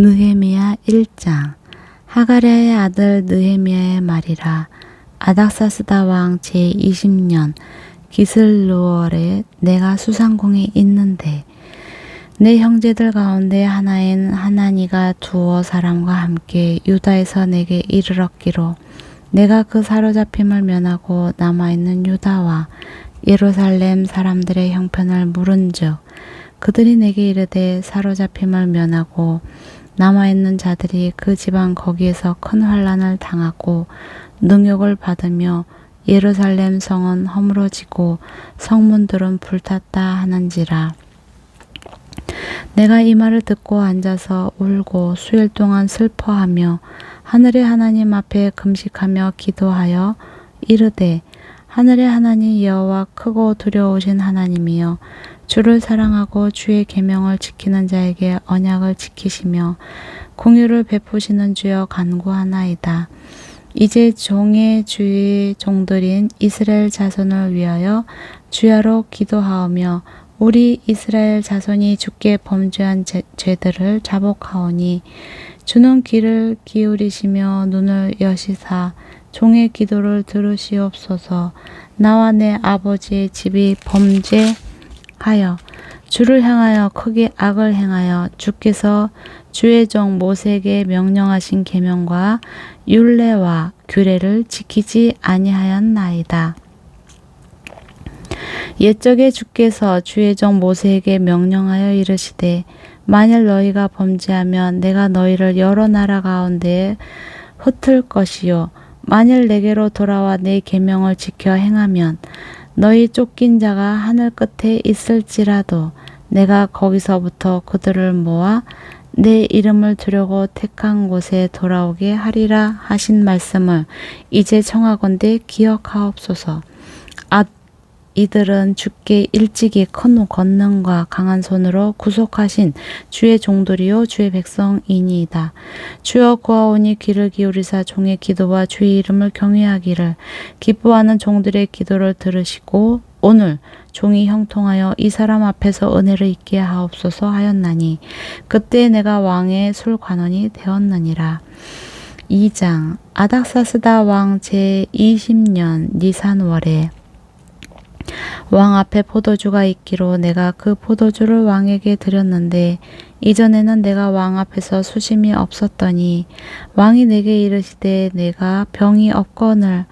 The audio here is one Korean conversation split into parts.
느헤미야 1장. 하가랴의 아들 느헤미야의 말이라. 아닥사스다 왕 제20년 기슬루월에 내가 수상궁에 있는데 내 형제들 가운데 하나인 하나니가 두어 사람과 함께 유다에서 내게 이르렀기로 내가 그 사로잡힘을 면하고 남아있는 유다와 예루살렘 사람들의 형편을 물은즉 그들이 내게 이르되 사로잡힘을 면하고 남아있는 자들이 그 지방 거기에서 큰 환난을 당하고 능욕을 받으며 예루살렘 성은 허물어지고 성문들은 불탔다 하는지라. 내가 이 말을 듣고 앉아서 울고 수일 동안 슬퍼하며 하늘의 하나님 앞에 금식하며 기도하여 이르되 하늘의 하나님 여호와 크고 두려우신 하나님이여 주를 사랑하고 주의 계명을 지키는 자에게 언약을 지키시며 공유를 베푸시는 주여 간구하나이다. 이제 종의 주의 종들인 이스라엘 자손을 위하여 주야로 기도하오며 우리 이스라엘 자손이 주께 범죄한 죄들을 자복하오니 주는 귀를 기울이시며 눈을 여시사 종의 기도를 들으시옵소서. 나와 내 아버지의 집이 범죄하여 주를 향하여 크게 악을 행하여 주께서 주의 종 모세에게 명령하신 계명과 율례와 규례를 지키지 아니하였나이다. 옛적에 주께서 주의 종 모세에게 명령하여 이르시되 만일 너희가 범죄하면 내가 너희를 여러 나라 가운데에 흩을 것이요 만일 내게로 돌아와 내 계명을 지켜 행하면 너희 쫓긴 자가 하늘 끝에 있을지라도 내가 거기서부터 그들을 모아 내 이름을 두려고 택한 곳에 돌아오게 하리라 하신 말씀을 이제 청하건대 기억하옵소서. 이들은 주께 일찍이 큰 권능과 강한 손으로 구속하신 주의 종들이요 주의 백성이니이다. 주여 구하오니 귀를 기울이사 종의 기도와 주의 이름을 경외하기를 기뻐하는 종들의 기도를 들으시고 오늘 종이 형통하여 이 사람 앞에서 은혜를 잊게 하옵소서 하였나니 그때 내가 왕의 술관원이 되었느니라. 2장. 아닥사스다 왕 제20년 니산월에 왕 앞에 포도주가 있기로 내가 그 포도주를 왕에게 드렸는데 이전에는 내가 왕 앞에서 수심이 없었더니 왕이 내게 이르시되 내가 병이 없거늘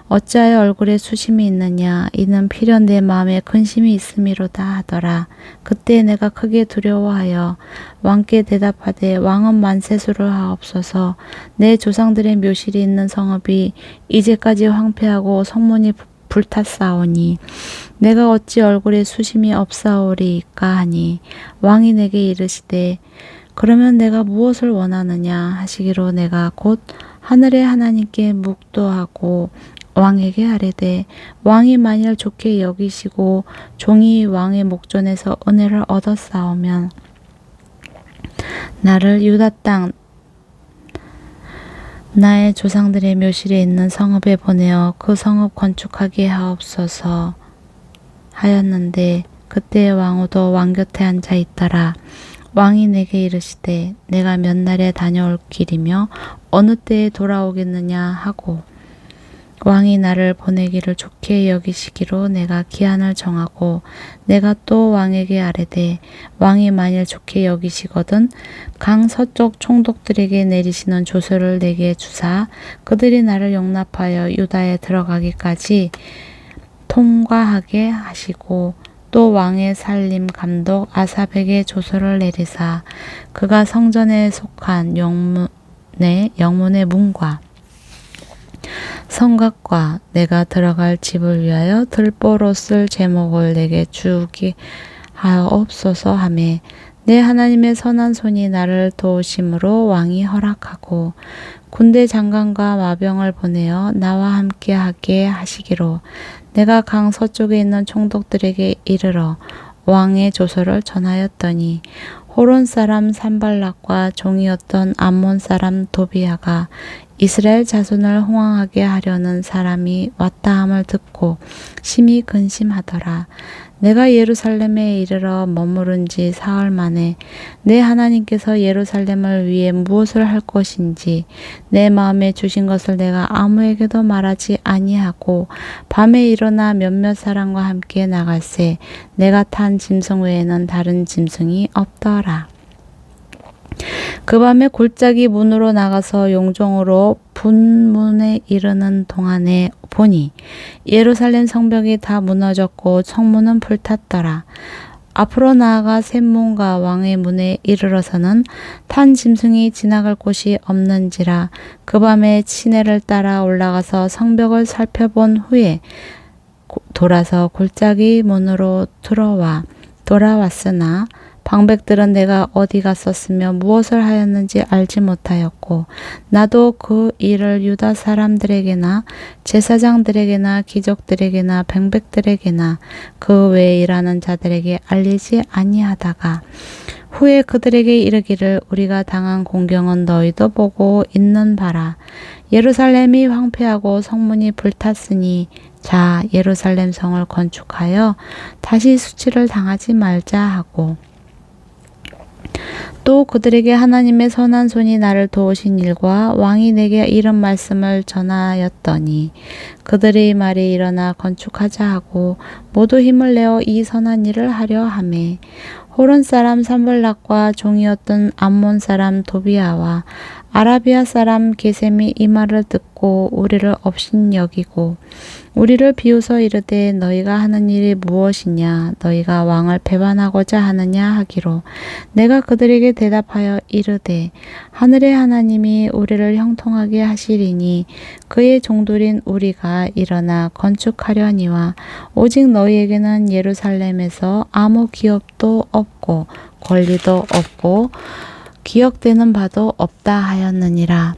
어찌하여 얼굴에 수심이 있느냐 이는 필연 내 마음에 근심이 있음이로다 하더라. 그때 내가 크게 두려워하여 왕께 대답하되 왕은 만세수를 하옵소서. 내 조상들의 묘실이 있는 성읍이 이제까지 황폐하고 성문이 불탔사오니 내가 어찌 얼굴에 수심이 없사오리까 하니 왕이 내게 이르시되 그러면 내가 무엇을 원하느냐 하시기로 내가 곧 하늘의 하나님께 묵도하고 왕에게 아뢰되 왕이 만일 좋게 여기시고 종이 왕의 목전에서 은혜를 얻었사오면 나를 유다 땅 나의 조상들의 묘실에 있는 성읍에 보내어 그 성읍 건축하게 하옵소서 하였는데 그때 왕후도 왕 곁에 앉아 있더라. 왕이 내게 이르시되 내가 몇 날에 다녀올 길이며 어느 때에 돌아오겠느냐 하고 왕이 나를 보내기를 좋게 여기시기로 내가 기한을 정하고 내가 또 왕에게 아뢰되 왕이 만일 좋게 여기시거든 강 서쪽 총독들에게 내리시는 조서를 내게 주사 그들이 나를 용납하여 유다에 들어가기까지 통과하게 하시고 또 왕의 살림 감독 아삽에게 조서를 내리사 그가 성전에 속한 영문의 문과 성곽과 내가 들어갈 집을 위하여 들보로 쓸 제목을 내게 주게 하옵소서 하매 내 하나님의 선한 손이 나를 도우심으로 왕이 허락하고 군대 장관과 마병을 보내어 나와 함께 하게 하시기로 내가 강 서쪽에 있는 총독들에게 이르러 왕의 조서를 전하였더니 호론 사람 산발락과 종이었던 암몬 사람 도비아가 이스라엘 자손을 홍황하게 하려는 사람이 왔다함을 듣고 심히 근심하더라. 내가 예루살렘에 이르러 머무른 지 사흘 만에 내 하나님께서 예루살렘을 위해 무엇을 할 것인지 내 마음에 주신 것을 내가 아무에게도 말하지 아니하고 밤에 일어나 몇몇 사람과 함께 나갈새 내가 탄 짐승 외에는 다른 짐승이 없더라. 그 밤에 골짜기 문으로 나가서 용종으로 분문에 이르는 동안에 보니 예루살렘 성벽이 다 무너졌고 성문은 불탔더라. 앞으로 나아가 샘문과 왕의 문에 이르러서는 탄 짐승이 지나갈 곳이 없는지라. 그 밤에 시내를 따라 올라가서 성벽을 살펴본 후에 돌아서 골짜기 문으로 돌아왔으나 방백들은 내가 어디 갔었으며 무엇을 하였는지 알지 못하였고 나도 그 일을 유다 사람들에게나 제사장들에게나 기족들에게나 방백들에게나 그 외에 일하는 자들에게 알리지 아니하다가 후에 그들에게 이르기를 우리가 당한 공경은 너희도 보고 있는 바라. 예루살렘이 황폐하고 성문이 불탔으니 자 예루살렘 성을 건축하여 다시 수치를 당하지 말자 하고 또 그들에게 하나님의 선한 손이 나를 도우신 일과 왕이 내게 이런 말씀을 전하였더니 그들의 말이 일어나 건축하자 하고 모두 힘을 내어 이 선한 일을 하려 하매 호론 사람 산발락과 종이었던 암몬 사람 도비아와 아라비아 사람 게셈이 이 말을 듣고 우리를 업신여기고 우리를 비웃어 이르되 너희가 하는 일이 무엇이냐 너희가 왕을 배반하고자 하느냐 하기로 내가 그들에게 대답하여 이르되 하늘의 하나님이 우리를 형통하게 하시리니 그의 종들인 우리가 일어나 건축하려니와 오직 너희에게는 예루살렘에서 아무 기업도 없고 권리도 없고 기억되는 바도 없다 하였느니라.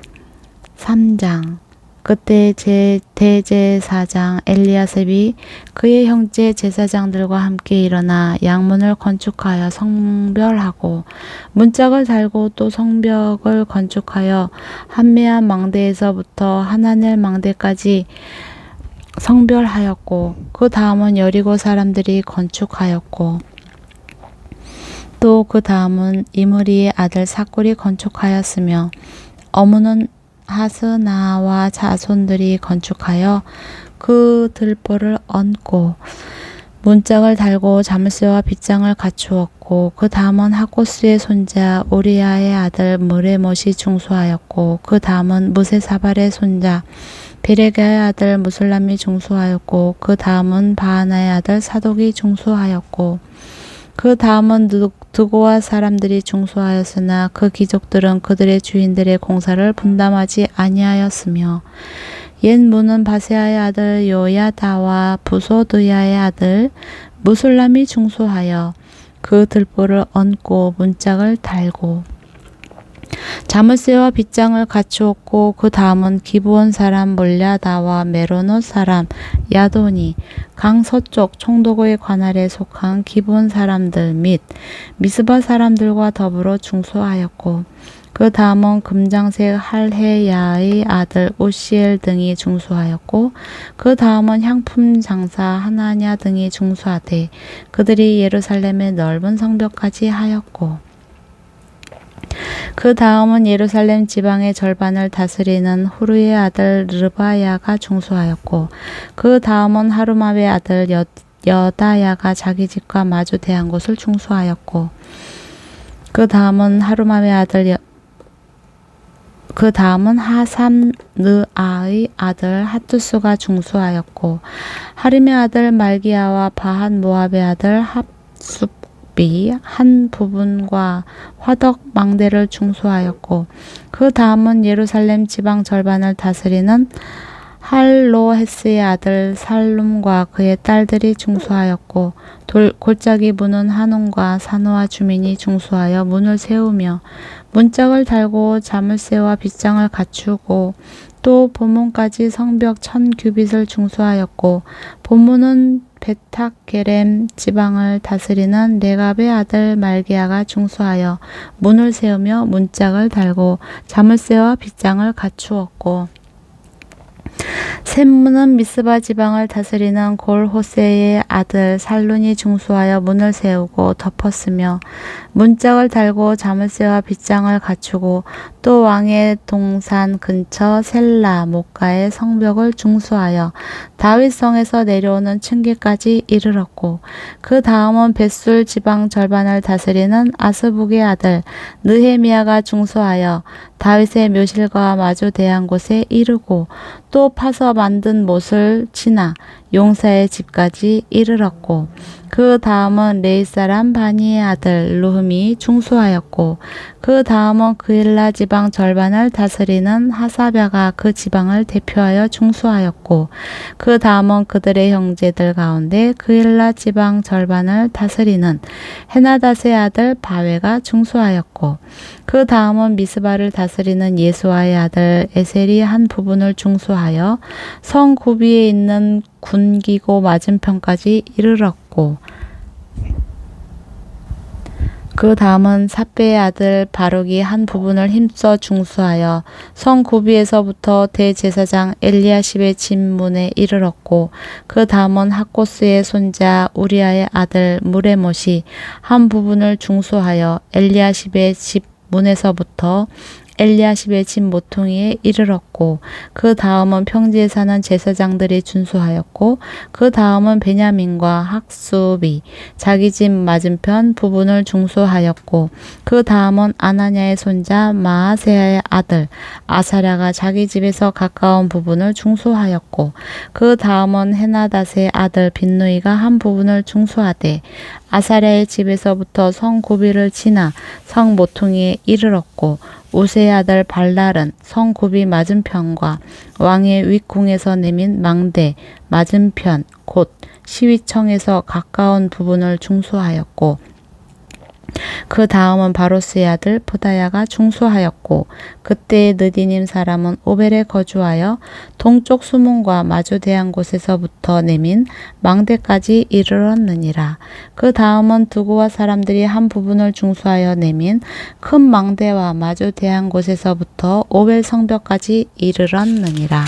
3장 그때 제 대제사장 엘리야셉이 그의 형제 제사장들과 함께 일어나 양문을 건축하여 성별하고 문짝을 달고 또 성벽을 건축하여 한메안 망대에서부터 하나넬 망대까지 성별하였고 그 다음은 여리고 사람들이 건축하였고 또 그 다음은 이므리의 아들 삭굴이 건축하였으며 어무는 하스나와 자손들이 건축하여 그 들보를 얹고 문짝을 달고 자물쇠와 빗장을 갖추었고 그 다음은 하코스의 손자 우리야의 아들 무레못이 중수하였고 그 다음은 무세사발의 손자 베레가의 아들 무술람이 중수하였고 그 다음은 바하나의 아들 사독이 중수하였고 그 다음은 드고와 사람들이 중수하였으나 그 귀족들은 그들의 주인들의 공사를 분담하지 아니하였으며 옛 문은 바세아의 아들 요야다와 부소드야의 아들 무술람이 중수하여 그 들보를 얹고 문짝을 달고 자물쇠와 빗장을 갖추었고 그 다음은 기브온 사람 몰야다와 메로노 사람 야돈이 강 서쪽 총독의 관할에 속한 기브온 사람들 및 미스바 사람들과 더불어 중수하였고 그 다음은 금장색 할헤야의 아들 오시엘 등이 중수하였고 그 다음은 향품 장사 하나냐 등이 중수하되 그들이 예루살렘의 넓은 성벽까지 하였고 그 다음은 예루살렘 지방의 절반을 다스리는 후르의 아들 르바야가 중수하였고 그 다음은 하루마의 아들 여다야가 자기 집과 마주 대한 곳을 중수하였고 그 다음은 하루마의 아들 그 다음은 하삼느아의 아들 하투스가 중수하였고 하림의 아들 말기야와 바한 모압의 아들 합숲 한 부분과 화덕 망대를 중수하였고 그 다음은 예루살렘 지방 절반을 다스리는 할로헤스의 아들 살룸과 그의 딸들이 중수하였고 골짜기 문은 한온과 산호와 주민이 중수하여 문을 세우며 문짝을 달고 자물쇠와 빗장을 갖추고 또 본문까지 성벽 1000규빗을 중수하였고 본문은 베탁게렘 지방을 다스리는 레갑의 아들 말기야가 중수하여 문을 세우며 문짝을 달고 자물쇠와 빗장을 갖추었고, 샘문은 미스바 지방을 다스리는 골 호세의 아들 살룬이 중수하여 문을 세우고 덮었으며 문짝을 달고 자물쇠와 빗장을 갖추고, 또 왕의 동산 근처 셀라 목가의 성벽을 중수하여 다윗성에서 내려오는 층계까지 이르렀고, 그 다음은 벳술 지방 절반을 다스리는 아스북의 아들 느헤미야가 중수하여 다윗의 묘실과 마주 대한 곳에 이르고, 또 파서 만든 못을 지나 용사의 집까지 이르렀고, 그 다음은 레이 사람 바니의 아들 루흠이 중수하였고, 그 다음은 그일라 지방 절반을 다스리는 하사랴가 그 지방을 대표하여 중수하였고, 그 다음은 그들의 형제들 가운데 그일라 지방 절반을 다스리는 헤나닷의 아들 바웨가 중수하였고, 그 다음은 미스바를 다스리는 예수아의 아들 에셀이 한 부분을 중수하여 성 구비에 있는 군기고 맞은편까지 이르렀고, 그 다음은 삿배의 아들 바룩이 한 부분을 힘써 중수하여 성 구비에서부터 대제사장 엘리야십의 집 문에 이르렀고, 그 다음은 학고스의 손자 우리아의 아들 무레못이 한 부분을 중수하여 엘리야십의 집 문에서부터 엘리야십의 집 모퉁이에 이르렀고, 그 다음은 평지에 사는 제사장들이 준수하였고, 그 다음은 베냐민과 학수비 자기 집 맞은편 부분을 중수하였고, 그 다음은 아나냐의 손자 마아세야의 아들 아사랴가 자기 집에서 가까운 부분을 중수하였고, 그 다음은 헤나닷의 아들 빈누이가 한 부분을 중수하되 아사랴의 집에서부터 성 구비를 지나 성 모퉁이에 이르렀고, 우세의 아들 발랄은 성 구비 맞은편과 왕의 윗궁에서 내민 망대 맞은편 곧 시위청에서 가까운 부분을 중수하였고, 그 다음은 바로스의 아들 보다야가 중수하였고, 그때의 느디님 사람은 오벨에 거주하여 동쪽 수문과 마주 대한 곳에서부터 내민 망대까지 이르렀느니라. 그 다음은 두고와 사람들이 한 부분을 중수하여 내민 큰 망대와 마주 대한 곳에서부터 오벨 성벽까지 이르렀느니라.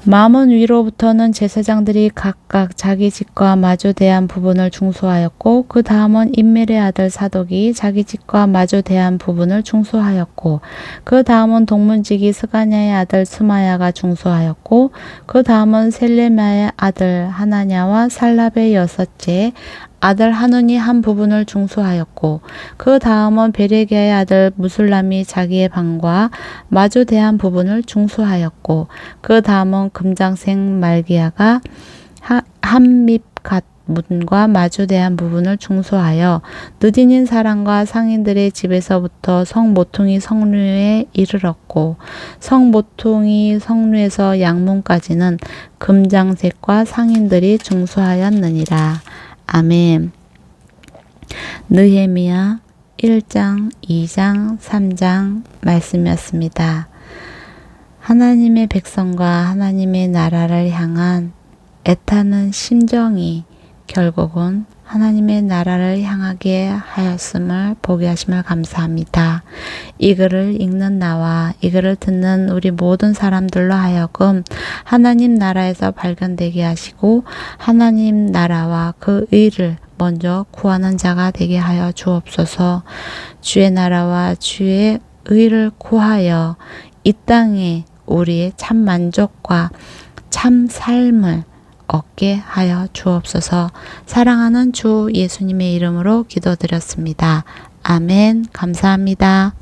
마문 위로부터는 제사장들이 각각 자기 집과 마주 대한 부분을 중수하였고, 그 다음은 임멜의 아들 사독이 자기 집과 마주 대한 부분을 중수하였고, 그 다음은 동문지기 스가냐의 아들 스마야가 중수하였고, 그 다음은 셀레마의 아들 하나냐와 살랍의 여섯째 아들 하눈이 한 부분을 중수하였고, 그 다음은 베레기야의 아들 무술람이 자기의 방과 마주 대한 부분을 중수하였고, 그 다음은 금장생 말기야가 한밉갓 문과 마주 대한 부분을 중수하여 느디닌 사람과 상인들의 집에서부터 성 모퉁이 성류에 이르렀고, 성 모퉁이 성류에서 양문까지는 금장색과 상인들이 중수하였느니라. 아멘. 느헤미야 1장, 2장, 3장 말씀이었습니다. 하나님의 백성과 하나님의 나라를 향한 애타는 심정이 결국은 하나님의 나라를 향하게 하였음을 보게 하심을 감사합니다. 이 글을 읽는 나와 이 글을 듣는 우리 모든 사람들로 하여금 하나님 나라에서 발견되게 하시고 하나님 나라와 그 의를 먼저 구하는 자가 되게 하여 주옵소서. 주의 나라와 주의 의를 구하여 이 땅에 우리의 참 만족과 참 삶을 얻게 하여 주옵소서. 사랑하는 주 예수님의 이름으로 기도드렸습니다. 아멘. 감사합니다.